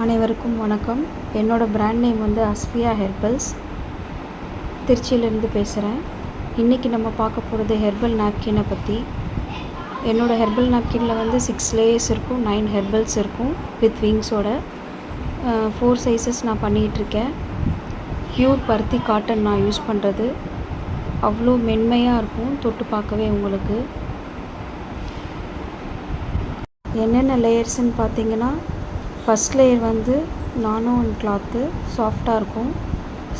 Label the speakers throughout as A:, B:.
A: அனைவருக்கும் வணக்கம். என்னோடய பிராண்ட் நேம் வந்து அஸ்ஃபியா ஹெர்பல்ஸ், திருச்சியிலேருந்து பேசுகிறேன். இன்றைக்கி நம்ம பார்க்க போகிறது ஹெர்பல் நாப்கினை பற்றி. என்னோடய ஹெர்பல் நாப்கினில் வந்து 6 லேயர்ஸ் இருக்கும், 9 ஹெர்பல்ஸ் இருக்கும் வித் விங்ஸோட. 4 சைஸஸ் நான் பண்ணிகிட்ருக்கேன். ப்யூர் பருத்தி காட்டன் நான் யூஸ் பண்ணுறது. அவ்வளோ மென்மையாக இருக்கும், தொட்டு பார்க்கவே உங்களுக்கு. என்னென்ன லேயர்ஸ்ன்னு பார்த்தீங்கன்னா, ஃபஸ்ட் லேயர் வந்து நானோன் கிளாத்து சாஃப்டாக இருக்கும்.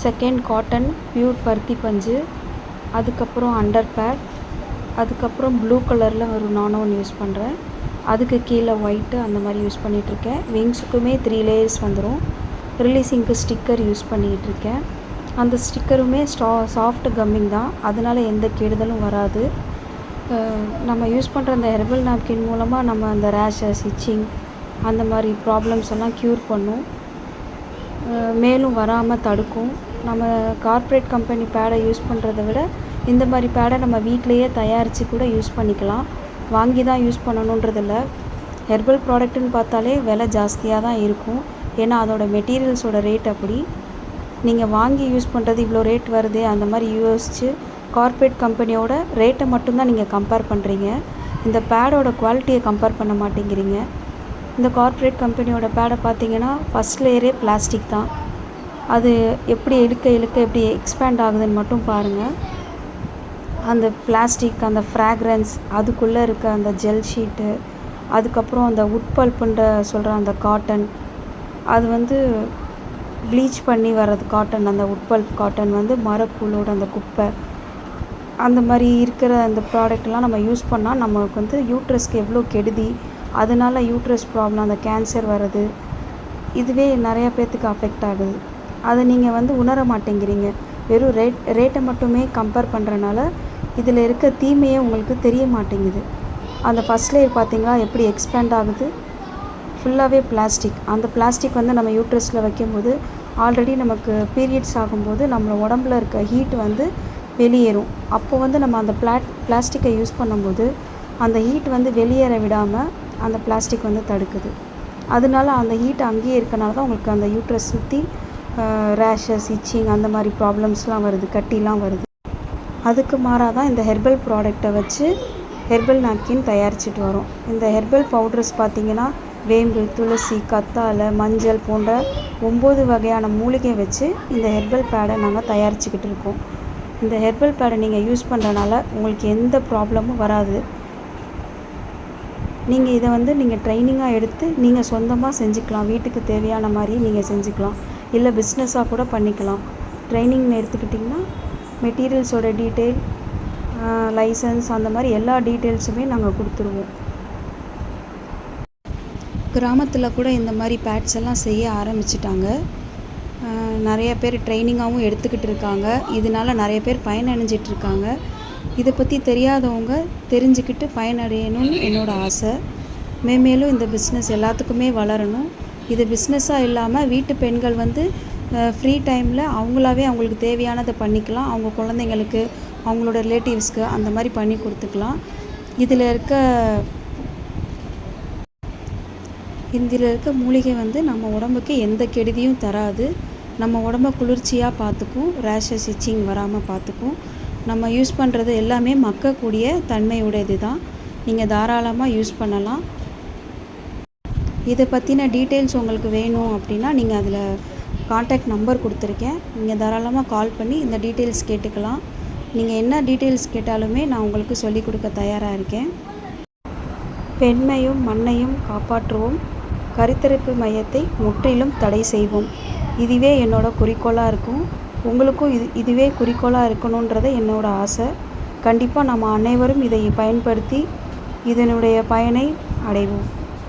A: செகண்ட் காட்டன் ப்யூர் பருத்தி பஞ்சு. அதுக்கப்புறம் அண்டர் பேட். அதுக்கப்புறம் ப்ளூ கலரில் ஒரு நானோன் யூஸ் பண்ணுறேன். அதுக்கு கீழே ஒயிட்டு அந்த மாதிரி யூஸ் பண்ணிகிட்ருக்கேன். விங்ஸுக்குமே 3 லேயர்ஸ் வந்துடும். ரிலீஸிங்க்கு ஸ்டிக்கர் யூஸ் பண்ணிக்கிட்டுருக்கேன். அந்த ஸ்டிக்கருமே சாஃப்ட் கம்மிங் தான், அதனால் எந்த கெடுதலும் வராது. நம்ம யூஸ் பண்ணுற அந்த ஹெர்பல் நாப்கின் மூலமாக நம்ம அந்த ரேஷஸ், இச்சிங் அந்த மாதிரி ப்ராப்ளம்ஸ் எல்லாம் க்யூர் பண்ணும், மேலும் வராமல் தடுக்கும். நம்ம கார்ப்பரேட் கம்பெனி பேடை யூஸ் பண்ணுறத விட இந்த மாதிரி பேடை நம்ம வீட்டிலையே தயாரித்து கூட யூஸ் பண்ணிக்கலாம். வாங்கி தான் யூஸ் பண்ணணுன்றதில்ல. ஹெர்பல் ப்ராடக்ட்டுன்னு பார்த்தாலே விலை ஜாஸ்தியாக தான் இருக்கும், ஏன்னா அதோடய மெட்டீரியல்ஸோட ரேட் அப்படி. நீங்கள் வாங்கி யூஸ் பண்ணுறது இவ்வளோ ரேட் வருது அந்த மாதிரி யோசித்து கார்ப்பரேட் கம்பெனியோட ரேட்டை மட்டும்தான் நீங்கள் கம்பேர் பண்ணுறீங்க. இந்த பேடோட குவாலிட்டியை கம்பேர் பண்ண மாட்டேங்கிறீங்க. இந்த கார்ப்பரேட் கம்பெனியோட பேடை பார்த்தீங்கன்னா ஃபஸ்ட் லேயரே பிளாஸ்டிக் தான். அது எப்படி இழுக்க எப்படி எக்ஸ்பேண்ட் ஆகுதுன்னு மட்டும் பாருங்கள். அந்த பிளாஸ்டிக், அந்த ஃப்ராக்ரன்ஸ், அதுக்குள்ளே இருக்க அந்த ஜெல் ஷீட்டு, அதுக்கப்புறம் அந்த உட் பல்ப்புன்ற சொல்கிற அந்த காட்டன், அது வந்து ப்ளீச் பண்ணி வர்றது காட்டன். அந்த உட் பல்ப் காட்டன் வந்து மரக்கூழோட அந்த குப்பை, அந்த மாதிரி இருக்கிற அந்த ப்ராடக்ட்லாம் நம்ம யூஸ் பண்ணால் நமக்கு வந்து யூட்ரஸ்க்கு எவ்வளோ கெடுதி, அதனால் யூட்ரஸ் ப்ராப்ளம், அந்த கேன்சர் வர்றது, இதுவே நிறையா பேர்த்துக்கு அஃபெக்ட் ஆகுது. அதை நீங்கள் வந்து உணர மாட்டேங்கிறீங்க. வெறும் ரேட்டை மட்டுமே கம்பேர் பண்ணுறனால இதில் இருக்க தீமையே உங்களுக்கு தெரிய மாட்டேங்குது. அந்த ஃபஸ்ட் லேயர் பார்த்தீங்களா எப்படி எக்ஸ்பேண்ட் ஆகுது? ஃபுல்லாகவே பிளாஸ்டிக். அந்த பிளாஸ்டிக் வந்து நம்ம யூட்ரஸில் வைக்கும்போது ஆல்ரெடி நமக்கு பீரியட்ஸ் ஆகும்போது நம்ம உடம்புல இருக்க ஹீட் வந்து வெளியேறும். அப்போ வந்து நம்ம அந்த பிளாஸ்டிக்கை யூஸ் பண்ணும்போது அந்த ஹீட் வந்து வெளியேற விடாமல் அந்த பிளாஸ்டிக் வந்து தடுக்குது. அதனால அந்த ஹீட் அங்கேயே இருக்கனால தான் உங்களுக்கு அந்த யூட்ரஸ் சுற்றி ரேஷஸ், இச்சிங் அந்த மாதிரி ப்ராப்ளம்ஸ்லாம் வருது, கட்டிலாம் வருது. அதுக்கு மாறாக தான் இந்த ஹெர்பல் ப்ராடக்டை வச்சு ஹெர்பல் நாப்கின் தயாரிச்சிட்டு வரோம். இந்த ஹெர்பல் பவுடர்ஸ் பார்த்திங்கன்னா வேம்பு, துளசி, கத்தாழை, மஞ்சள் போன்ற 9 வகையான மூலிகை வச்சு இந்த ஹெர்பல் பேடை நாங்கள் தயாரிச்சுக்கிட்டு இருக்கோம். இந்த ஹெர்பல் பேடை நீங்கள் யூஸ் பண்ணுறனால உங்களுக்கு எந்த ப்ராப்ளமும் வராது. நீங்கள் இதை வந்து நீங்கள் ட்ரைனிங்காக எடுத்து நீங்கள் சொந்தமாக செஞ்சுக்கலாம். வீட்டுக்கு தேவையான மாதிரி நீங்கள் செஞ்சுக்கலாம், இல்லை பிஸ்னஸாக கூட பண்ணிக்கலாம். ட்ரைனிங்னு எடுத்துக்கிட்டிங்கன்னா மெட்டீரியல்ஸோட டீட்டெயில், லைசன்ஸ், அந்த மாதிரி எல்லா டீட்டெயில்ஸுமே நாங்கள் கொடுத்துருவோம். கிராமத்தில் கூட இந்த மாதிரி பேட்ஸ் எல்லாம் செய்ய ஆரம்பிச்சிட்டாங்க. நிறைய பேர் ட்ரைனிங்காகவும் எடுத்துக்கிட்டு இருக்காங்க. இதனால் நிறைய பேர் பயனடைஞ்சிட்ருக்காங்க. இதை பற்றி தெரியாதவங்க தெரிஞ்சுக்கிட்டு பயனடையணும்னு என்னோடய ஆசை. மேலும் இந்த பிஸ்னஸ் எல்லாத்துக்குமே வளரணும். இது பிஸ்னஸாக இல்லாமல் வீட்டு பெண்கள் வந்து ஃப்ரீ டைமில் அவங்களாவே அவங்களுக்கு தேவையானதை பண்ணிக்கலாம். அவங்க குழந்தைங்களுக்கு, அவங்களோட ரிலேட்டிவ்ஸ்க்கு அந்த மாதிரி பண்ணி கொடுத்துக்கலாம். இதில் இருக்க மூலிகை வந்து நம்ம உடம்புக்கு எந்த கெடுதியும் தராது. நம்ம உடம்பை குளிர்ச்சியாக பார்த்துக்கும், ரேஷஸ், இச்சிங் வராமல் பார்த்துக்கும். நம்ம யூஸ் பண்ணுறது எல்லாமே மக்கக்கூடிய தன்மையுடையது தான். நீங்கள் தாராளமாக யூஸ் பண்ணலாம். இதை பற்றின டீட்டெயில்ஸ் உங்களுக்கு வேணும் அப்படின்னா நீங்கள் அதில் கான்டாக்ட் நம்பர் கொடுத்துருக்கேன். நீங்கள் தாராளமாக கால் பண்ணி இந்த டீட்டெயில்ஸ் கேட்டுக்கலாம். நீங்கள் என்ன டீட்டெயில்ஸ் கேட்டாலுமே நான் உங்களுக்கு சொல்லிக் கொடுக்க தயாராக இருக்கேன். பெண்மையும் மண்ணையும் காப்பாற்றுவோம். கருத்தரிப்பு மையத்தை முற்றிலும் தடை செய்வோம். இதுவே என்னோட குறிக்கோளாக இருக்கும். உங்களுக்கும் இதுவே குறிக்கோளாக இருக்கணுன்றதை என்னோடய ஆசை. கண்டிப்பாக நம்ம அனைவரும் இதை பயன்படுத்தி இதனுடைய பயனை அடைவோம்.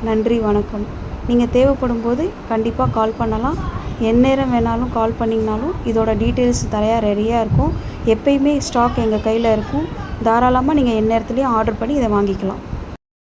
A: நன்றி, வணக்கம். நீங்கள் தேவைப்படும் போது கண்டிப்பாக கால் பண்ணலாம். எந்நேரம் வேணாலும் கால் பண்ணிங்கனாலும் இதோட டீட்டெயில்ஸ் ரெடியாக இருக்கும். எப்பயுமே ஸ்டாக் எங்கள் கையில் இருக்கும். தாராளமாக நீங்கள் எந்நேரத்துலேயும் ஆர்டர் பண்ணி இதை வாங்கிக்கலாம்.